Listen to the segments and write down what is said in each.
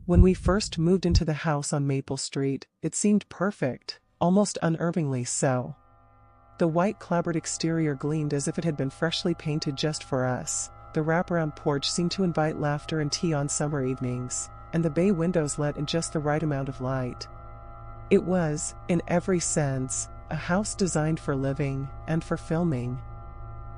When we first moved into the house on Maple Street, it seemed perfect, almost unnervingly so. The white clapboard exterior gleamed as if it had been freshly painted just for us. The wraparound porch seemed to invite laughter and tea on summer evenings, and the bay windows let in just the right amount of light. It was, in every sense, a house designed for living and for filming.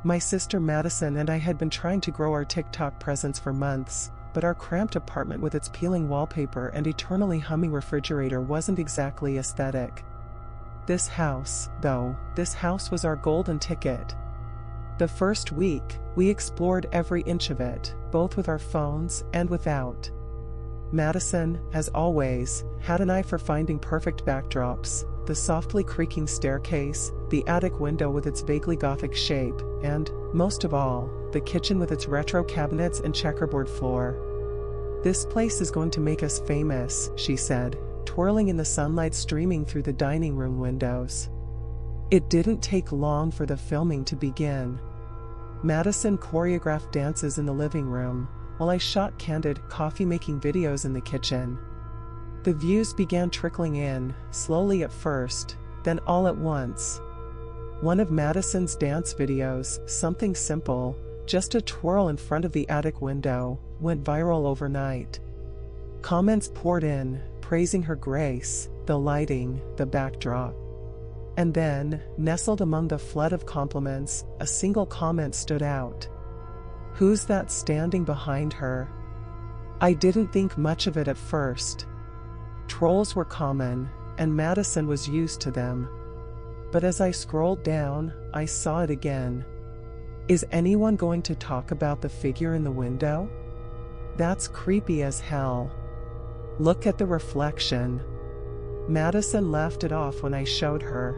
My sister Madison and I had been trying to grow our TikTok presence for months, but our cramped apartment with its peeling wallpaper and eternally humming refrigerator wasn't exactly aesthetic. This house, though, this house was our golden ticket. The first week, we explored every inch of it, both with our phones and without. Madison, as always, had an eye for finding perfect backdrops: the softly creaking staircase, the attic window with its vaguely gothic shape, and, most of all, the kitchen with its retro cabinets and checkerboard floor. "This place is going to make us famous," she said, twirling in the sunlight streaming through the dining room windows. It didn't take long for the filming to begin. Madison choreographed dances in the living room, while I shot candid, coffee-making videos in the kitchen. The views began trickling in, slowly at first, then all at once. One of Madison's dance videos, something simple, just a twirl in front of the attic window, went viral overnight. Comments poured in, praising her grace, the lighting, the backdrop. And then, nestled among the flood of compliments, a single comment stood out. "Who's that standing behind her?" I didn't think much of it at first. Trolls were common, and Madison was used to them. But as I scrolled down, I saw it again. "Is anyone going to talk about the figure in the window? That's creepy as hell. Look at the reflection." Madison laughed it off when I showed her.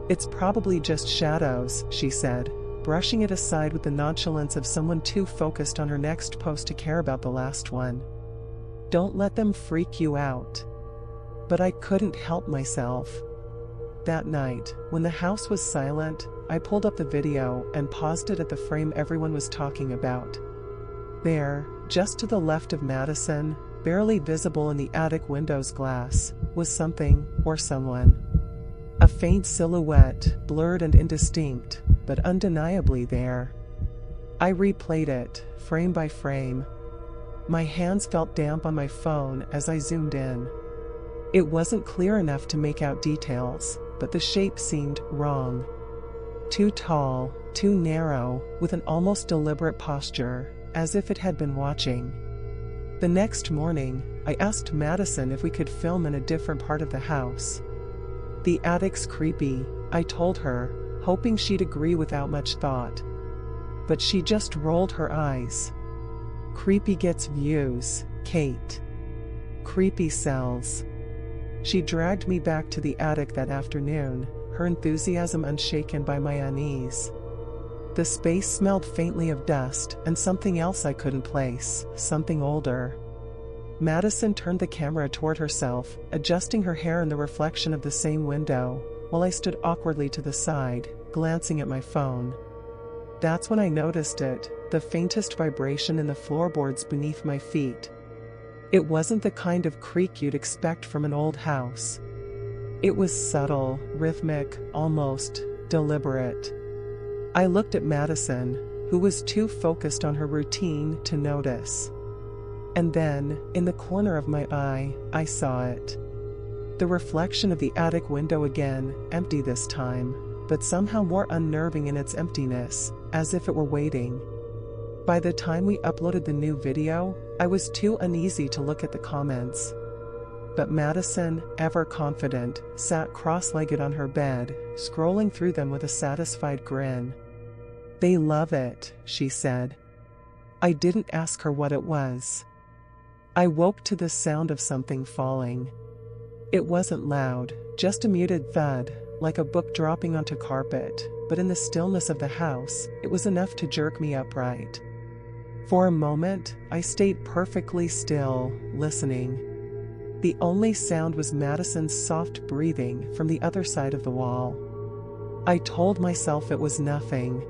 "It's probably just shadows," she said, brushing it aside with the nonchalance of someone too focused on her next post to care about the last one. "Don't let them freak you out." But I couldn't help myself. That night, when the house was silent, I pulled up the video and paused it at the frame everyone was talking about. There, just to the left of Madison, barely visible in the attic window's glass, was something, or someone. A faint silhouette, blurred and indistinct, but undeniably there. I replayed it, frame by frame. My hands felt damp on my phone as I zoomed in. It wasn't clear enough to make out details, but the shape seemed wrong. Too tall, too narrow, with an almost deliberate posture, as if it had been watching. The next morning, I asked Madison if we could film in a different part of the house. "The attic's creepy," I told her, hoping she'd agree without much thought. But she just rolled her eyes. "Creepy gets views, Kate. Creepy sells." She dragged me back to the attic that afternoon, her enthusiasm unshaken by my unease. The space smelled faintly of dust and something else I couldn't place, something older. Madison turned the camera toward herself, adjusting her hair in the reflection of the same window, while I stood awkwardly to the side, glancing at my phone. That's when I noticed it, the faintest vibration in the floorboards beneath my feet. It wasn't the kind of creak you'd expect from an old house. It was subtle, rhythmic, almost deliberate. I looked at Madison, who was too focused on her routine to notice. And then, in the corner of my eye, I saw it. The reflection of the attic window again, empty this time, but somehow more unnerving in its emptiness, as if it were waiting. By the time we uploaded the new video, I was too uneasy to look at the comments. But Madison, ever confident, sat cross-legged on her bed, scrolling through them with a satisfied grin. "They love it," she said. I didn't ask her what it was. I woke to the sound of something falling. It wasn't loud, just a muted thud, like a book dropping onto carpet, but in the stillness of the house, it was enough to jerk me upright. For a moment, I stayed perfectly still, listening. The only sound was Madison's soft breathing from the other side of the wall. I told myself it was nothing.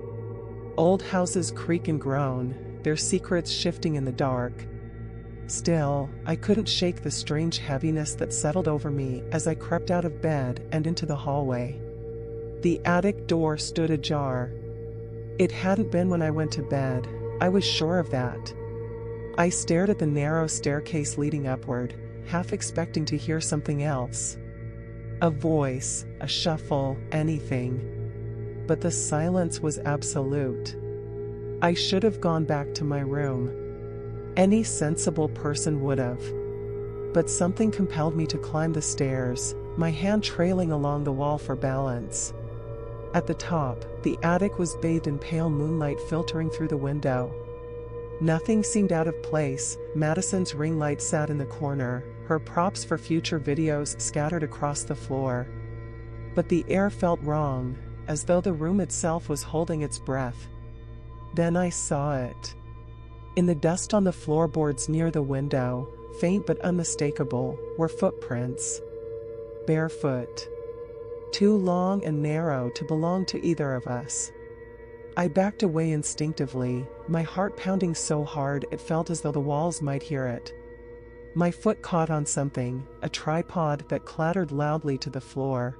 Old houses creak and groan, their secrets shifting in the dark. Still, I couldn't shake the strange heaviness that settled over me as I crept out of bed and into the hallway. The attic door stood ajar. It hadn't been when I went to bed, I was sure of that. I stared at the narrow staircase leading upward, half expecting to hear something else. A voice, a shuffle, anything. But the silence was absolute. I should have gone back to my room. Any sensible person would have. But something compelled me to climb the stairs, my hand trailing along the wall for balance. At the top, the attic was bathed in pale moonlight filtering through the window. Nothing seemed out of place. Madison's ring light sat in the corner, her props for future videos scattered across the floor. But the air felt wrong, as though the room itself was holding its breath. Then I saw it. In the dust on the floorboards near the window, faint but unmistakable, were footprints. Barefoot. Too long and narrow to belong to either of us. I backed away instinctively, my heart pounding so hard it felt as though the walls might hear it. My foot caught on something, a tripod that clattered loudly to the floor.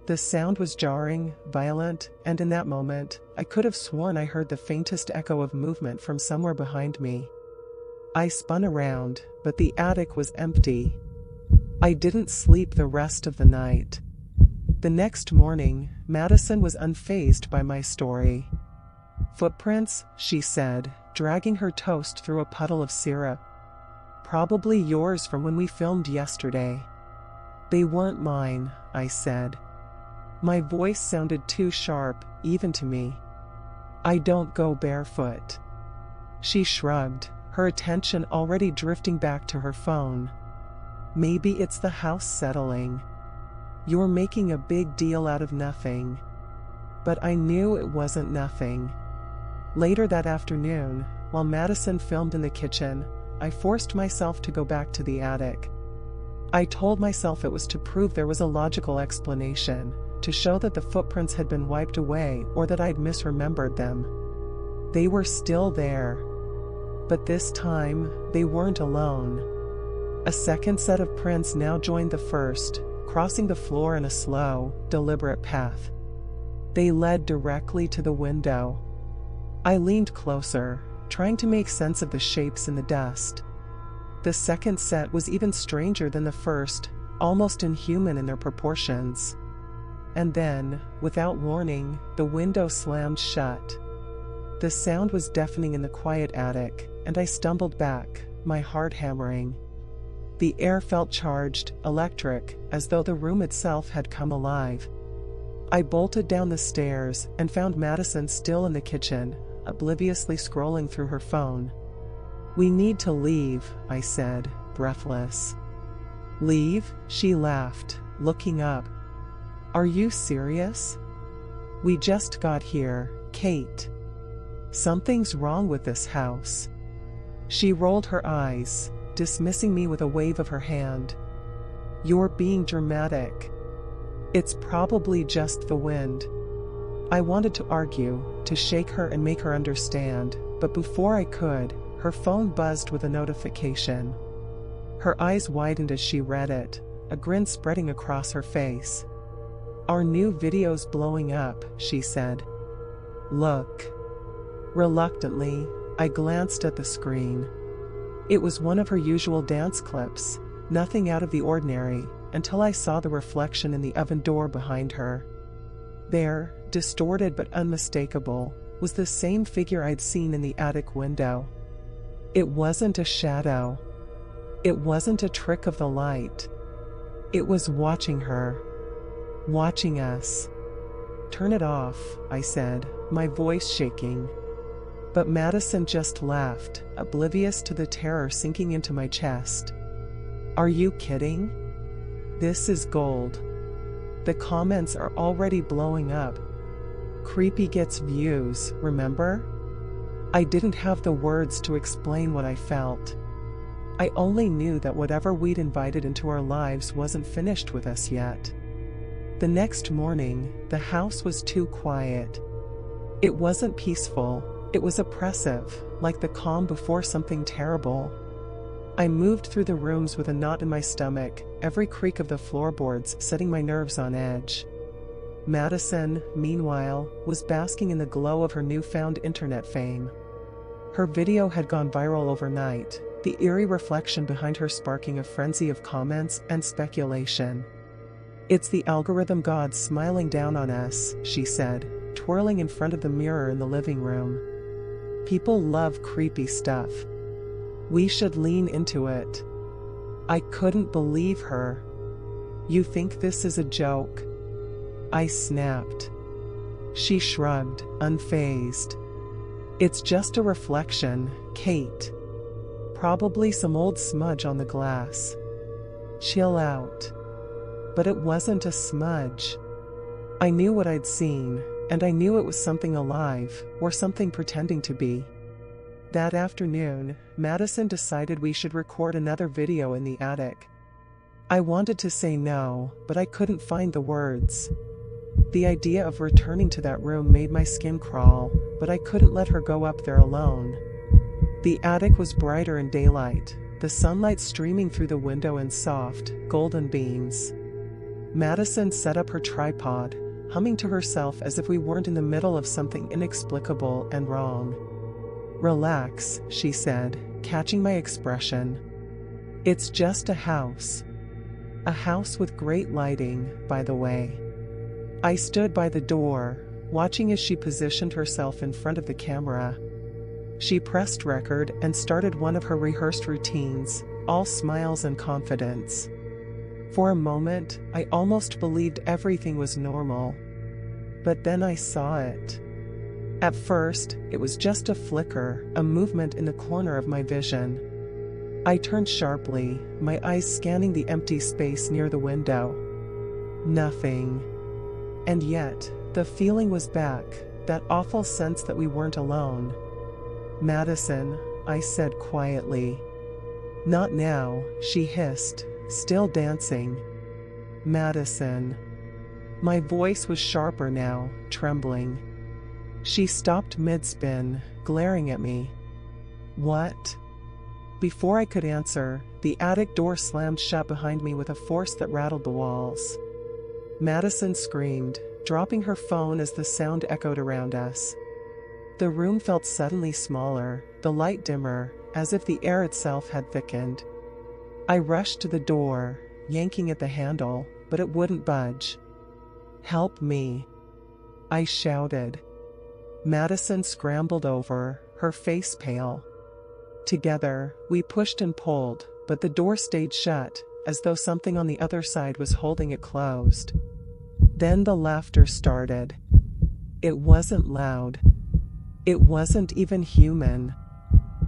The sound was jarring, violent, and in that moment, I could have sworn I heard the faintest echo of movement from somewhere behind me. I spun around, but the attic was empty. I didn't sleep the rest of the night. The next morning, Madison was unfazed by my story. "Footprints," she said, dragging her toast through a puddle of syrup. "Probably yours from when we filmed yesterday." "They weren't mine," I said. My voice sounded too sharp, even to me. "I don't go barefoot." She shrugged, her attention already drifting back to her phone. "Maybe it's the house settling. You're making a big deal out of nothing." But I knew it wasn't nothing. Later that afternoon, while Madison filmed in the kitchen, I forced myself to go back to the attic. I told myself it was to prove there was a logical explanation, to show that the footprints had been wiped away or that I'd misremembered them. They were still there. But this time, they weren't alone. A second set of prints now joined the first, crossing the floor in a slow, deliberate path. They led directly to the window. I leaned closer, trying to make sense of the shapes in the dust. The second set was even stranger than the first, almost inhuman in their proportions. And then, without warning, the window slammed shut. The sound was deafening in the quiet attic, and I stumbled back, my heart hammering. The air felt charged, electric, as though the room itself had come alive. I bolted down the stairs and found Madison still in the kitchen, obliviously scrolling through her phone. "We need to leave," I said, breathless. "Leave?" she laughed, looking up. "Are you serious? We just got here, Kate. Something's wrong with this house." She rolled her eyes, dismissing me with a wave of her hand. "You're being dramatic. It's probably just the wind." I wanted to argue, to shake her and make her understand, but before I could, her phone buzzed with a notification. Her eyes widened as she read it, a grin spreading across her face. "Our new video's blowing up," she said. "Look." Reluctantly, I glanced at the screen. It was one of her usual dance clips, nothing out of the ordinary, until I saw the reflection in the oven door behind her. There, distorted but unmistakable, was the same figure I'd seen in the attic window. It wasn't a shadow. It wasn't a trick of the light. It was watching her. Watching us. "Turn it off," I said, my voice shaking. But Madison just laughed, oblivious to the terror sinking into my chest. "Are you kidding? This is gold. The comments are already blowing up. Creepy gets views, remember?" I didn't have the words to explain what I felt. I only knew that whatever we'd invited into our lives wasn't finished with us yet. The next morning, the house was too quiet. It wasn't peaceful, It was oppressive, like the calm before something terrible. I moved through the rooms with a knot in my stomach, every creak of the floorboards setting my nerves on edge. Madison, meanwhile, was basking in the glow of her newfound internet fame. Her video had gone viral overnight, the eerie reflection behind her sparking a frenzy of comments and speculation. "It's the algorithm gods smiling down on us," she said, twirling in front of the mirror in the living room. "People love creepy stuff. We should lean into it." I couldn't believe her. "You think this is a joke?" I snapped. She shrugged, unfazed. "It's just a reflection, Kate. Probably some old smudge on the glass. Chill out." But it wasn't a smudge. I knew what I'd seen, and I knew it was something alive, or something pretending to be. That afternoon, Madison decided we should record another video in the attic. I wanted to say no, but I couldn't find the words. The idea of returning to that room made my skin crawl, but I couldn't let her go up there alone. The attic was brighter in daylight, the sunlight streaming through the window in soft, golden beams. Madison set up her tripod, humming to herself as if we weren't in the middle of something inexplicable and wrong. "Relax," she said, catching my expression. "It's just a house. A house with great lighting, by the way." I stood by the door, watching as she positioned herself in front of the camera. She pressed record and started one of her rehearsed routines, all smiles and confidence. For a moment, I almost believed everything was normal. But then I saw it. At first, it was just a flicker, a movement in the corner of my vision. I turned sharply, my eyes scanning the empty space near the window. Nothing. And yet, the feeling was back, that awful sense that we weren't alone. "Madison," I said quietly. "Not now," she hissed, still dancing. "Madison." My voice was sharper now, trembling. She stopped mid-spin, glaring at me. "What?" Before I could answer, the attic door slammed shut behind me with a force that rattled the walls. Madison screamed, dropping her phone as the sound echoed around us. The room felt suddenly smaller, the light dimmer, as if the air itself had thickened. I rushed to the door, yanking at the handle, but it wouldn't budge. "Help me," I shouted. Madison scrambled over, her face pale. Together, we pushed and pulled, but the door stayed shut, as though something on the other side was holding it closed. Then the laughter started. It wasn't loud. It wasn't even human.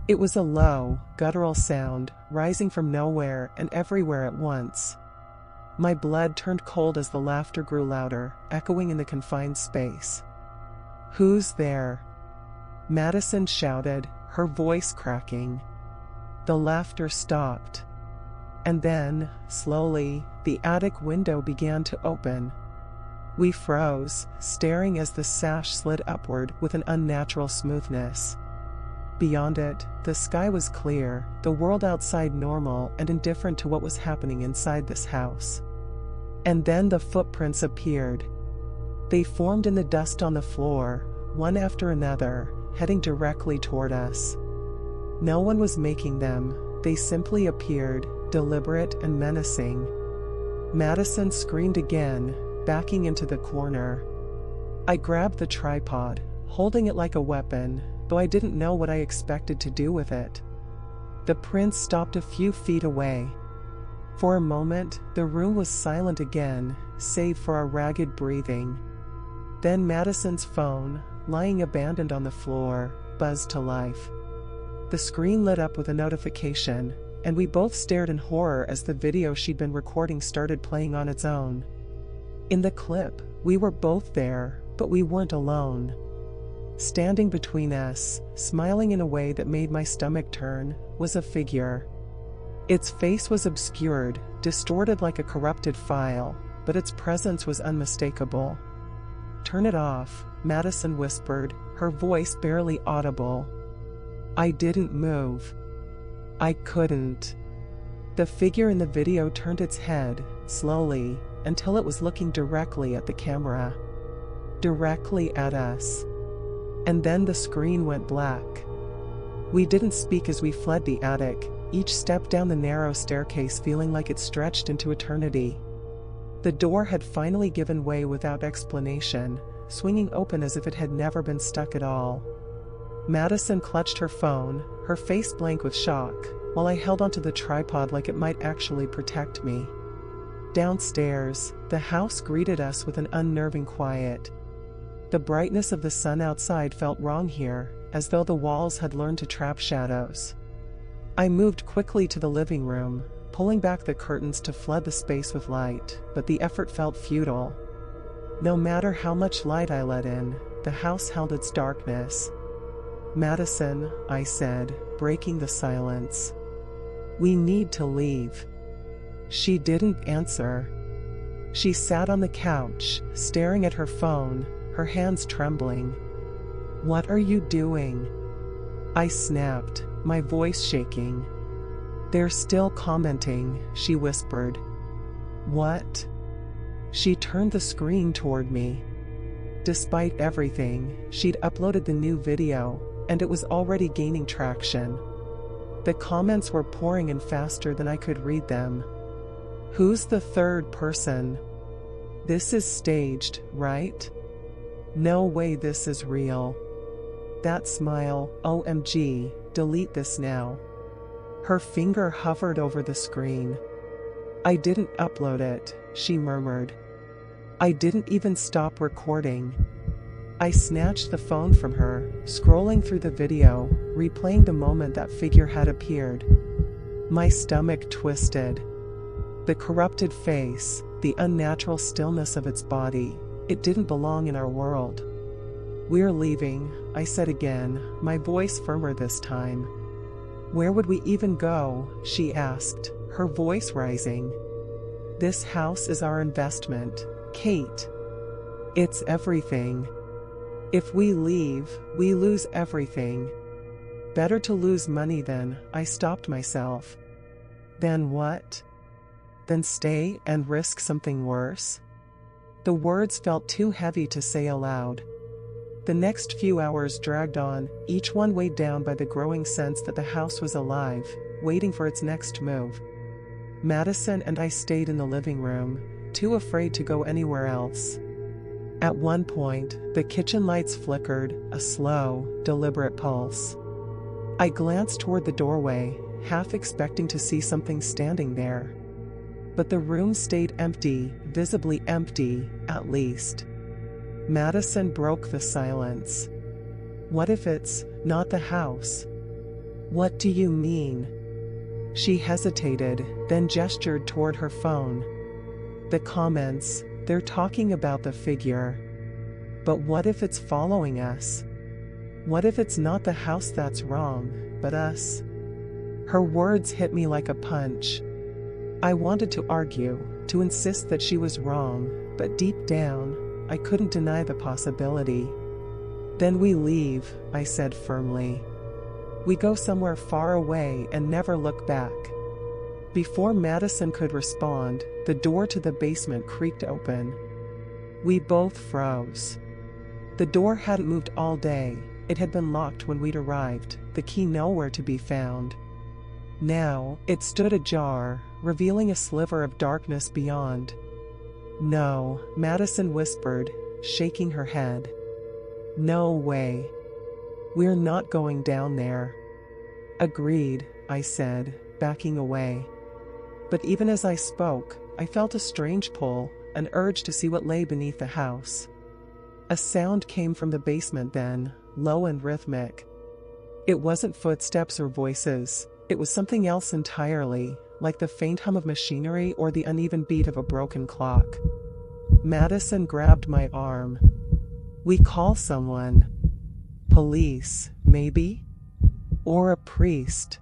It was a low, guttural sound, rising from nowhere and everywhere at once. My blood turned cold as the laughter grew louder, echoing in the confined space. "Who's there?" Madison shouted, her voice cracking. The laughter stopped. And then, slowly, the attic window began to open. We froze, staring as the sash slid upward with an unnatural smoothness. Beyond it, the sky was clear, the world outside normal and indifferent to what was happening inside this house. And then the footprints appeared. They formed in the dust on the floor, one after another, heading directly toward us. No one was making them, they simply appeared, deliberate and menacing. Madison screamed again, backing into the corner. I grabbed the tripod, holding it like a weapon, though I didn't know what I expected to do with it. The prince stopped a few feet away. For a moment, the room was silent again, save for our ragged breathing. Then Madison's phone, lying abandoned on the floor, buzzed to life. The screen lit up with a notification, and we both stared in horror as the video she'd been recording started playing on its own. In the clip, we were both there, but we weren't alone. Standing between us, smiling in a way that made my stomach turn, was a figure. Its face was obscured, distorted like a corrupted file, but its presence was unmistakable. "Turn it off," Madison whispered, her voice barely audible. I didn't move. I couldn't. The figure in the video turned its head, slowly, until it was looking directly at the camera. Directly at us. And then the screen went black. We didn't speak as we fled the attic, each step down the narrow staircase feeling like it stretched into eternity. The door had finally given way without explanation, swinging open as if it had never been stuck at all. Madison clutched her phone, her face blank with shock, while I held onto the tripod like it might actually protect me. Downstairs, the house greeted us with an unnerving quiet. The brightness of the sun outside felt wrong here, as though the walls had learned to trap shadows. I moved quickly to the living room, pulling back the curtains to flood the space with light, but the effort felt futile. No matter how much light I let in, the house held its darkness. "Madison," I said, breaking the silence. "We need to leave." She didn't answer. She sat on the couch, staring at her phone, her hands trembling. "What are you doing?" I snapped, my voice shaking. "They're still commenting," she whispered. "What?" She turned the screen toward me. Despite everything, she'd uploaded the new video, and it was already gaining traction. The comments were pouring in faster than I could read them. "Who's the third person? This is staged, right? No way this is real. That smile, OMG, delete this now." Her finger hovered over the screen. "I didn't upload it," she murmured. "I didn't even stop recording." I snatched the phone from her, scrolling through the video, replaying the moment that figure had appeared. My stomach twisted. The corrupted face, the unnatural stillness of its body, it didn't belong in our world. "We're leaving," I said again, my voice firmer this time. "Where would we even go?" she asked, her voice rising. "This house is our investment, Kate. It's everything. If we leave, we lose everything. Better to lose money than," I stopped myself. "Then what? Then stay and risk something worse?" The words felt too heavy to say aloud. The next few hours dragged on, each one weighed down by the growing sense that the house was alive, waiting for its next move. Madison and I stayed in the living room, too afraid to go anywhere else. At one point, the kitchen lights flickered, a slow, deliberate pulse. I glanced toward the doorway, half expecting to see something standing there. But the room stayed empty, visibly empty, at least. Madison broke the silence. "What if it's not the house?" "What do you mean?" She hesitated, then gestured toward her phone. "The comments, they're talking about the figure. But what if it's following us? What if it's not the house that's wrong, but us?" Her words hit me like a punch. I wanted to argue, to insist that she was wrong, but deep down, I couldn't deny the possibility. "Then we leave," I said firmly. "We go somewhere far away and never look back." Before Madison could respond, the door to the basement creaked open. We both froze. The door hadn't moved all day, it had been locked when we'd arrived, the key nowhere to be found. Now, it stood ajar, revealing a sliver of darkness beyond. "No," Madison whispered, shaking her head. "No way. We're not going down there." "Agreed," I said, backing away. But even as I spoke, I felt a strange pull, an urge to see what lay beneath the house. A sound came from the basement then, low and rhythmic. It wasn't footsteps or voices, it was something else entirely, like the faint hum of machinery or the uneven beat of a broken clock. Madison grabbed my arm. "We call someone. Police, maybe? Or a priest.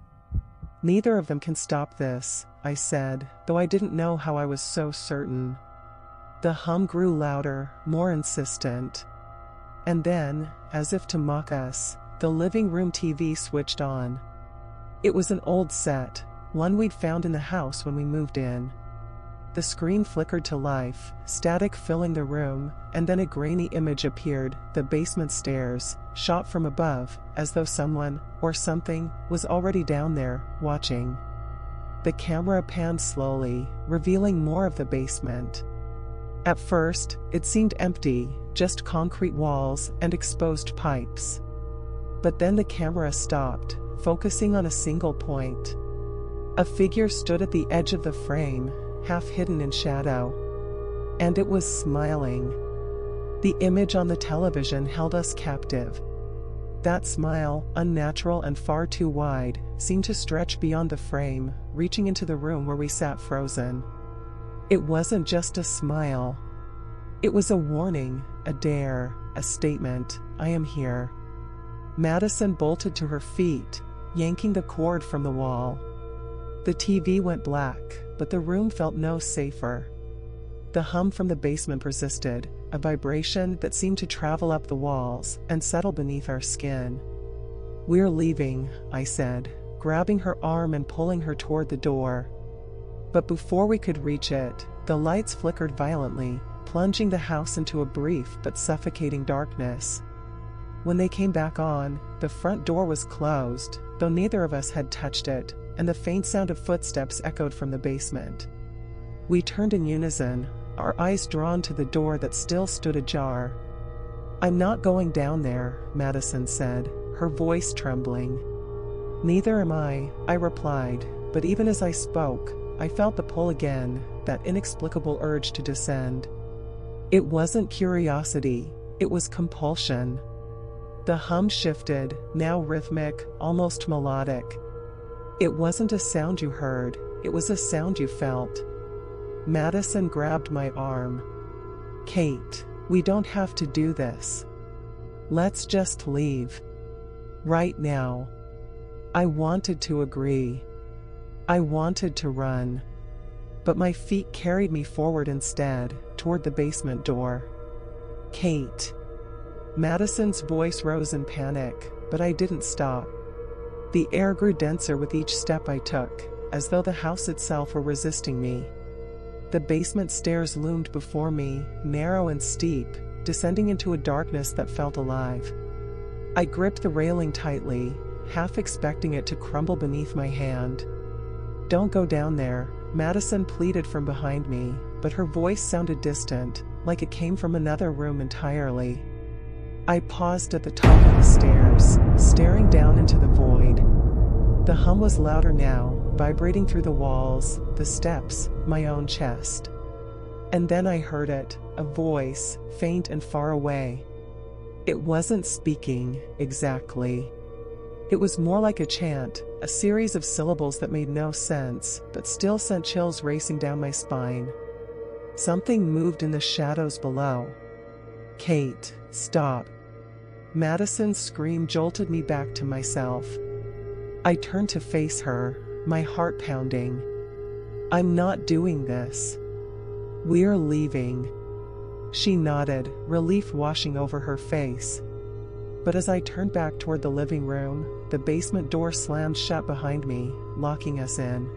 Neither of them can stop this," I said, though I didn't know how I was so certain. The hum grew louder, more insistent. And then, as if to mock us, the living room TV switched on. It was an old set, one we'd found in the house when we moved in. The screen flickered to life, static filling the room, and then a grainy image appeared, the basement stairs, shot from above, as though someone, or something, was already down there, watching. The camera panned slowly, revealing more of the basement. At first, it seemed empty, just concrete walls and exposed pipes. But then the camera stopped, focusing on a single point. A figure stood at the edge of the frame, half hidden in shadow. And it was smiling. The image on the television held us captive. That smile, unnatural and far too wide, seemed to stretch beyond the frame, reaching into the room where we sat frozen. It wasn't just a smile. It was a warning, a dare, a statement. I am here. Madison bolted to her feet, yanking the cord from the wall. The TV went black, but the room felt no safer. The hum from the basement persisted, a vibration that seemed to travel up the walls and settle beneath our skin. "We're leaving," I said, grabbing her arm and pulling her toward the door. But before we could reach it, the lights flickered violently, plunging the house into a brief but suffocating darkness. When they came back on, the front door was closed, though neither of us had touched it, and the faint sound of footsteps echoed from the basement. We turned in unison, our eyes drawn to the door that still stood ajar. "I'm not going down there," Madison said, her voice trembling. "Neither am I," I replied, but even as I spoke, I felt the pull again, that inexplicable urge to descend. It wasn't curiosity, it was compulsion. The hum shifted, now rhythmic, almost melodic. It wasn't a sound you heard, it was a sound you felt. Madison grabbed my arm. "Kate, we don't have to do this. Let's just leave. Right now." I wanted to agree. I wanted to run. But my feet carried me forward instead, toward the basement door. "Kate." Madison's voice rose in panic, but I didn't stop. The air grew denser with each step I took, as though the house itself were resisting me. The basement stairs loomed before me, narrow and steep, descending into a darkness that felt alive. I gripped the railing tightly, half expecting it to crumble beneath my hand. "Don't go down there," Madison pleaded from behind me, but her voice sounded distant, like it came from another room entirely. I paused at the top of the stairs, staring down into the void. The hum was louder now, vibrating through the walls, the steps, my own chest. And then I heard it, a voice, faint and far away. It wasn't speaking, exactly. It was more like a chant, a series of syllables that made no sense, but still sent chills racing down my spine. Something moved in the shadows below. "Kate, stop." Madison's scream jolted me back to myself. I turned to face her, my heart pounding. "I'm not doing this. We're leaving." She nodded, relief washing over her face. But as I turned back toward the living room, the basement door slammed shut behind me, locking us in.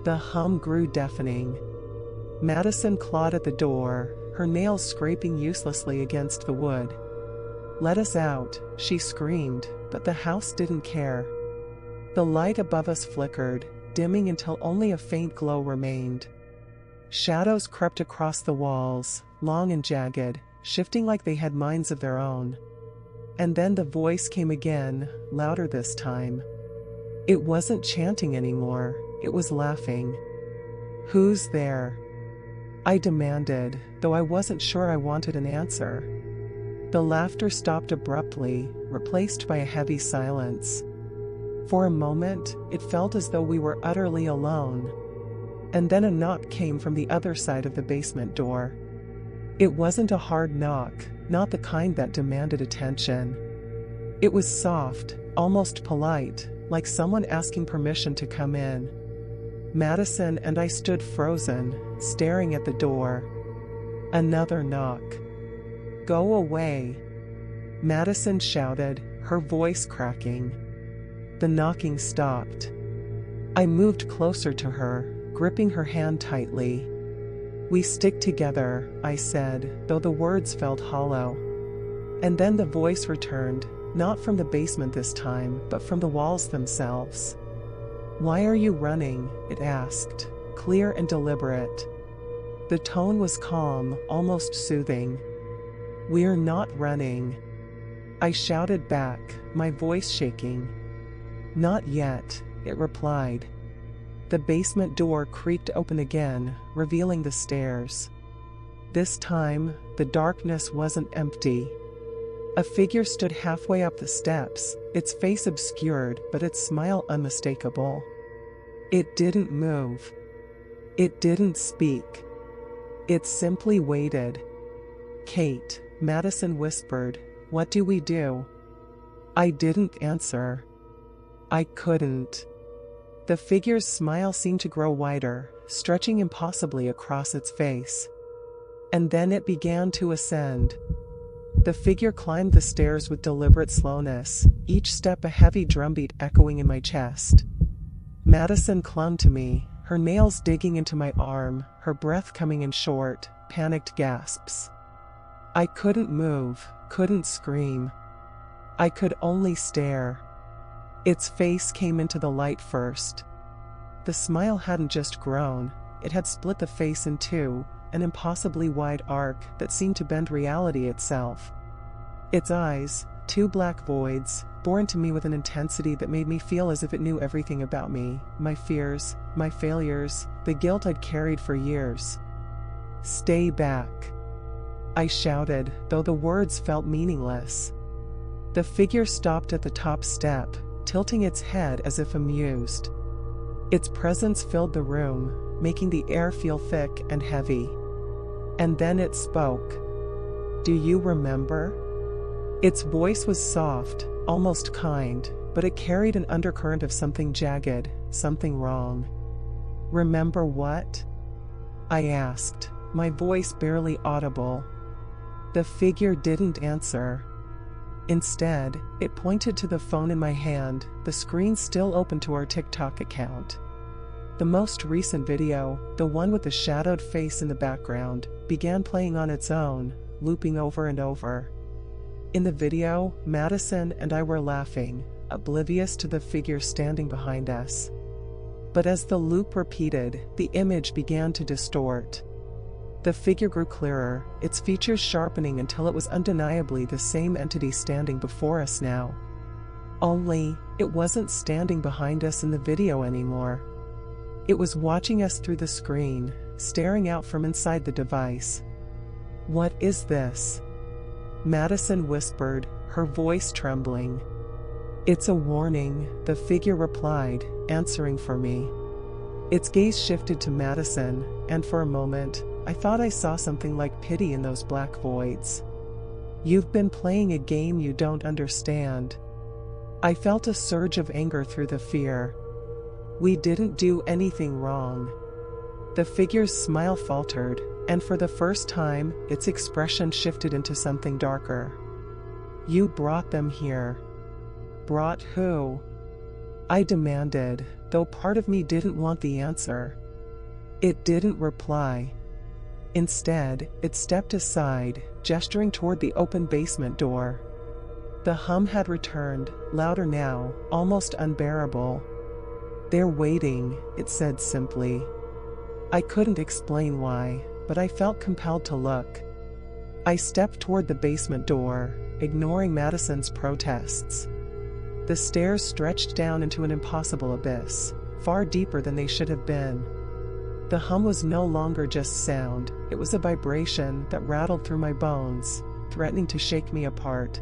The hum grew deafening. Madison clawed at the door, her nails scraping uselessly against the wood. "Let us out," she screamed, but the house didn't care. The light above us flickered, dimming until only a faint glow remained. Shadows crept across the walls, long and jagged, shifting like they had minds of their own. And then the voice came again, louder this time. It wasn't chanting anymore, it was laughing. "Who's there?" I demanded, though I wasn't sure I wanted an answer. The laughter stopped abruptly, replaced by a heavy silence. For a moment, it felt as though we were utterly alone. And then a knock came from the other side of the basement door. It wasn't a hard knock, not the kind that demanded attention. It was soft, almost polite, like someone asking permission to come in. Madison and I stood frozen, staring at the door. Another knock. "Go away," Madison shouted, her voice cracking. The knocking stopped. I moved closer to her, gripping her hand tightly. "We stick together," I said, though the words felt hollow. And then the voice returned, not from the basement this time, but from the walls themselves. "Why are you running?" it asked, clear and deliberate. The tone was calm, almost soothing. "We're not running," I shouted back, my voice shaking. "Not yet," it replied. The basement door creaked open again, revealing the stairs. This time, the darkness wasn't empty. A figure stood halfway up the steps, its face obscured but its smile unmistakable. It didn't move. It didn't speak. It simply waited. "Kate," Madison whispered, "what do we do?" I didn't answer. I couldn't. The figure's smile seemed to grow wider, stretching impossibly across its face. And then it began to ascend. The figure climbed the stairs with deliberate slowness, each step a heavy drumbeat echoing in my chest. Madison clung to me, her nails digging into my arm, her breath coming in short, panicked gasps. I couldn't move, couldn't scream. I could only stare. Its face came into the light first. The smile hadn't just grown, it had split the face in two, an impossibly wide arc that seemed to bend reality itself. Its eyes, two black voids, bore into me with an intensity that made me feel as if it knew everything about me, my fears, my failures, the guilt I'd carried for years. "Stay back," I shouted, though the words felt meaningless. The figure stopped at the top step, tilting its head as if amused. Its presence filled the room, making the air feel thick and heavy. And then it spoke. "Do you remember?" Its voice was soft, almost kind, but it carried an undercurrent of something jagged, something wrong. "Remember what?" I asked, my voice barely audible. The figure didn't answer. Instead, it pointed to the phone in my hand, the screen still open to our TikTok account. The most recent video, the one with the shadowed face in the background, began playing on its own, looping over and over. In the video, Madison and I were laughing, oblivious to the figure standing behind us. But as the loop repeated, the image began to distort. The figure grew clearer, its features sharpening until it was undeniably the same entity standing before us now. Only, it wasn't standing behind us in the video anymore. It was watching us through the screen, staring out from inside the device. "What is this?" Madison whispered, her voice trembling. "It's a warning," the figure replied, answering for me. Its gaze shifted to Madison, and for a moment, I thought I saw something like pity in those black voids. "You've been playing a game you don't understand." I felt a surge of anger through the fear. "We didn't do anything wrong." The figure's smile faltered, and for the first time, its expression shifted into something darker. "You brought them here." "Brought who?" I demanded, though part of me didn't want the answer. It didn't reply. Instead, it stepped aside, gesturing toward the open basement door. The hum had returned, louder now, almost unbearable. "They're waiting," it said simply. I couldn't explain why, but I felt compelled to look. I stepped toward the basement door, ignoring Madison's protests. The stairs stretched down into an impossible abyss, far deeper than they should have been. The hum was no longer just sound, it was a vibration that rattled through my bones, threatening to shake me apart.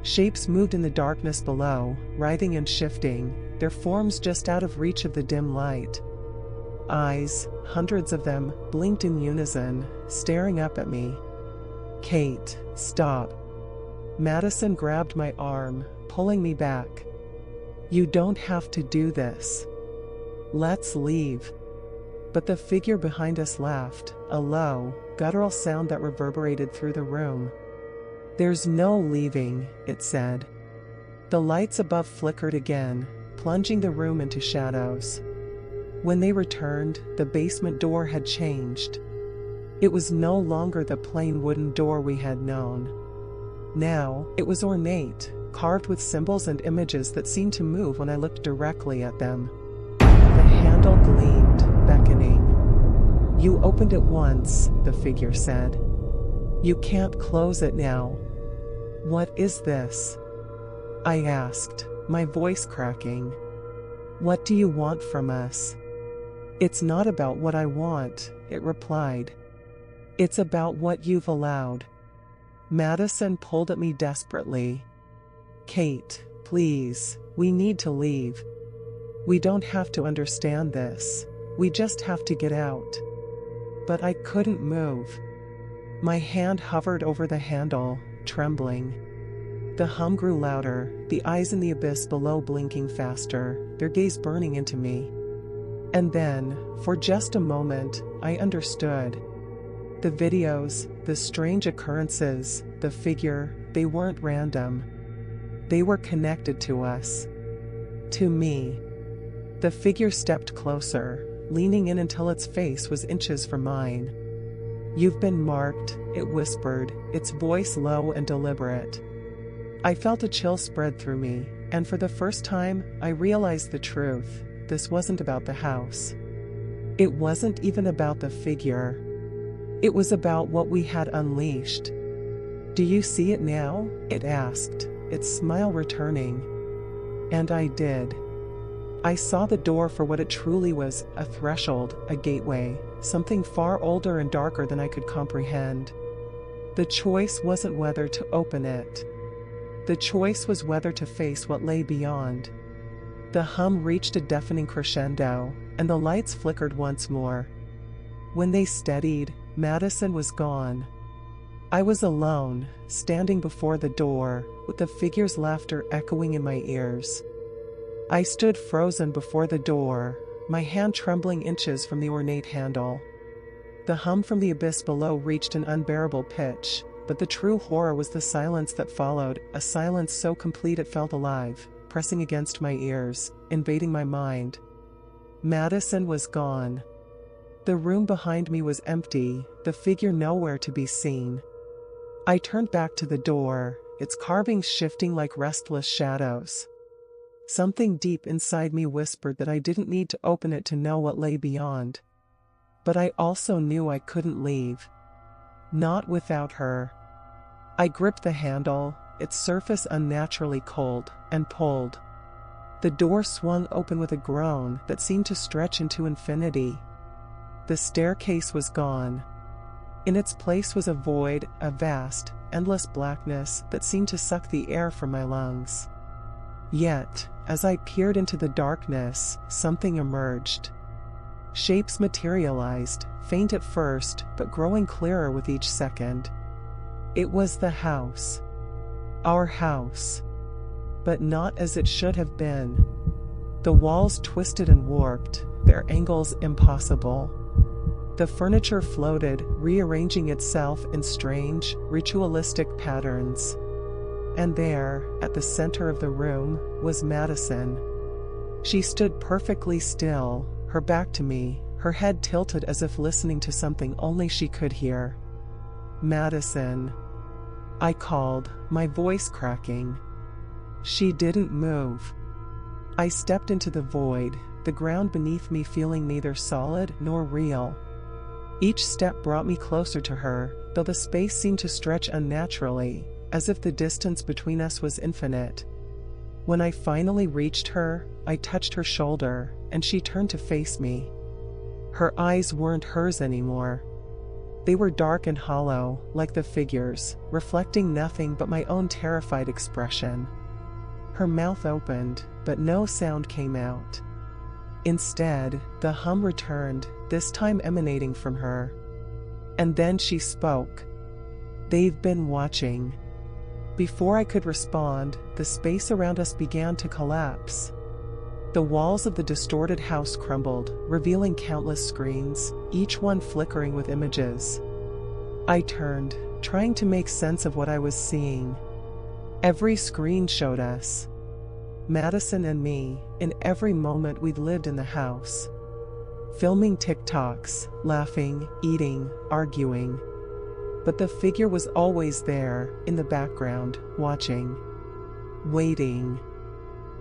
Shapes moved in the darkness below, writhing and shifting, their forms just out of reach of the dim light. Eyes, hundreds of them, blinked in unison, staring up at me. "Kate, stop." Madison grabbed my arm, pulling me back. "You don't have to do this. Let's leave." But the figure behind us laughed, a low, guttural sound that reverberated through the room. "There's no leaving," it said. The lights above flickered again, plunging the room into shadows. When they returned, the basement door had changed. It was no longer the plain wooden door we had known. Now, it was ornate, carved with symbols and images that seemed to move when I looked directly at them. The handle gleamed, beckoning. "You opened it once," the figure said. "You can't close it now." "What is this?" I asked, my voice cracking. "What do you want from us?" "It's not about what I want," it replied. "It's about what you've allowed." Madison pulled at me desperately. "Kate, please, we need to leave. We don't have to understand this. We just have to get out." But I couldn't move. My hand hovered over the handle, trembling. The hum grew louder, the eyes in the abyss below blinking faster, their gaze burning into me. And then, for just a moment, I understood. The videos, the strange occurrences, the figure, they weren't random. They were connected to us. To me. The figure stepped closer, leaning in until its face was inches from mine. "You've been marked," it whispered, its voice low and deliberate. I felt a chill spread through me, and for the first time, I realized the truth. This wasn't about the house. It wasn't even about the figure. It was about what we had unleashed. "Do you see it now?" it asked, its smile returning. And I did. I saw the door for what it truly was, a threshold, a gateway, something far older and darker than I could comprehend. The choice wasn't whether to open it. The choice was whether to face what lay beyond. The hum reached a deafening crescendo, and the lights flickered once more. When they steadied, Madison was gone. I was alone, standing before the door, with the figure's laughter echoing in my ears. I stood frozen before the door, my hand trembling inches from the ornate handle. The hum from the abyss below reached an unbearable pitch, but the true horror was the silence that followed, a silence so complete it felt alive, pressing against my ears, invading my mind. Madison was gone. The room behind me was empty, the figure nowhere to be seen. I turned back to the door, its carvings shifting like restless shadows. Something deep inside me whispered that I didn't need to open it to know what lay beyond. But I also knew I couldn't leave. Not without her. I gripped the handle, its surface unnaturally cold, and pulled. The door swung open with a groan that seemed to stretch into infinity. The staircase was gone. In its place was a void, a vast, endless blackness that seemed to suck the air from my lungs. Yet, as I peered into the darkness, something emerged. Shapes materialized, faint at first, but growing clearer with each second. It was the house. Our house. But not as it should have been. The walls twisted and warped, their angles impossible. The furniture floated, rearranging itself in strange, ritualistic patterns. And there, at the center of the room, was Madison. She stood perfectly still, her back to me, her head tilted as if listening to something only she could hear. "Madison," I called, my voice cracking. She didn't move. I stepped into the void, the ground beneath me feeling neither solid nor real. Each step brought me closer to her, though the space seemed to stretch unnaturally, as if the distance between us was infinite. When I finally reached her, I touched her shoulder, and she turned to face me. Her eyes weren't hers anymore. They were dark and hollow, like the figure's, reflecting nothing but my own terrified expression. Her mouth opened, but no sound came out. Instead, the hum returned, this time emanating from her. And then she spoke. "They've been watching." Before I could respond, the space around us began to collapse. The walls of the distorted house crumbled, revealing countless screens, each one flickering with images. I turned, trying to make sense of what I was seeing. Every screen showed us, Madison and me, in every moment we'd lived in the house. Filming TikToks, laughing, eating, arguing. But the figure was always there, in the background, watching. Waiting.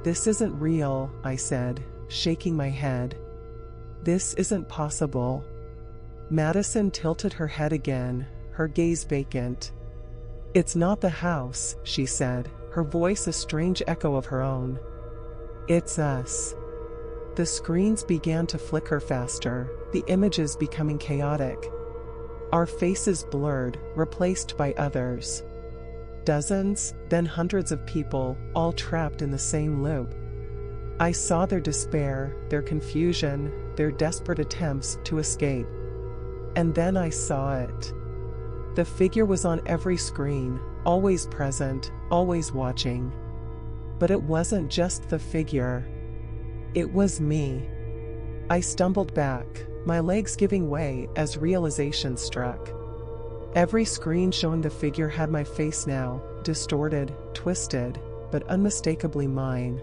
"This isn't real," I said, shaking my head. "This isn't possible." Madison tilted her head again, her gaze vacant. "It's not the house," she said, her voice a strange echo of her own. "It's us." The screens began to flicker faster, the images becoming chaotic. Our faces blurred, replaced by others. Dozens, then hundreds of people, all trapped in the same loop. I saw their despair, their confusion, their desperate attempts to escape. And then I saw it. The figure was on every screen, always present, always watching. But it wasn't just the figure. It was me. I stumbled back, my legs giving way as realization struck. Every screen showing the figure had my face now, distorted, twisted, but unmistakably mine.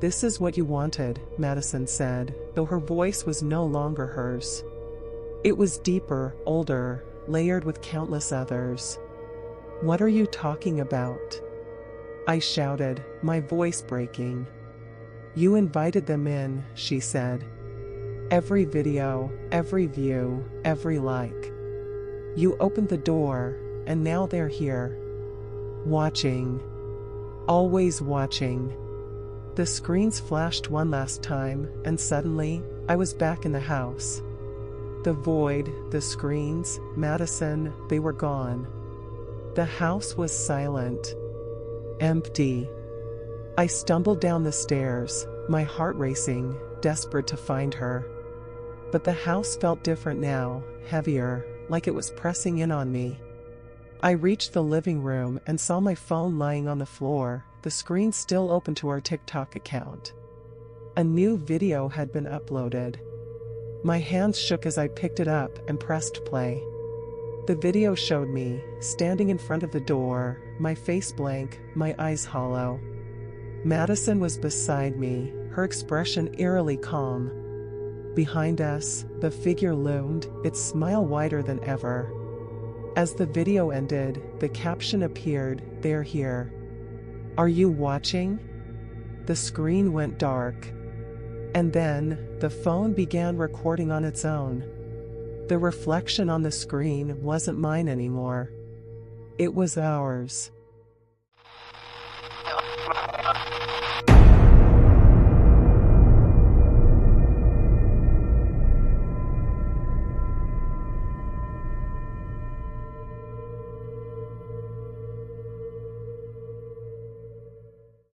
"This is what you wanted," Madison said, though her voice was no longer hers. It was deeper, older, layered with countless others. "What are you talking about?" I shouted, my voice breaking. "You invited them in," she said. "Every video, every view, every like. You opened the door, and now they're here. Watching. Always watching." The screens flashed one last time, and suddenly, I was back in the house. The void, the screens, Madison, they were gone. The house was silent. Empty. I stumbled down the stairs, my heart racing, desperate to find her. But the house felt different now, heavier, like it was pressing in on me. I reached the living room and saw my phone lying on the floor, the screen still open to our TikTok account. A new video had been uploaded. My hands shook as I picked it up and pressed play. The video showed me, standing in front of the door, my face blank, my eyes hollow. Madison was beside me, her expression eerily calm. Behind us, the figure loomed, its smile wider than ever. As the video ended, the caption appeared, "They're here. Are you watching?" The screen went dark. And then, the phone began recording on its own. The reflection on the screen wasn't mine anymore. It was ours.